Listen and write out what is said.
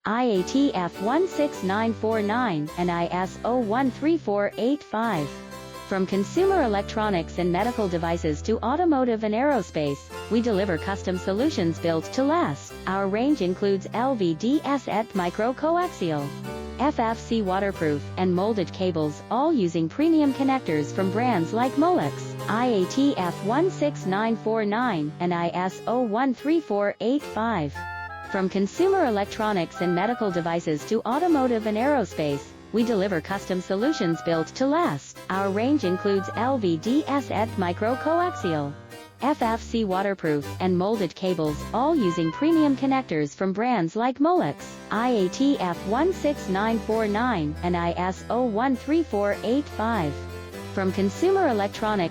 IATF 16949 and ISO 13485. From consumer electronics and medical devices to automotive and aerospace, we deliver custom solutions built to last. Our range includes LVDS micro-coaxial, FFC waterproof, and molded cables, all using premium connectors from brands like Molex, IATF 16949, and ISO 13485. From consumer electronics and medical devices to automotive and aerospace, we deliver custom solutions built to last. Our range includes LVDS micro-coaxial, FFC waterproof, and molded cables, all using premium connectors from brands like Molex, IATF 16949, and ISO 13485. From consumer electronics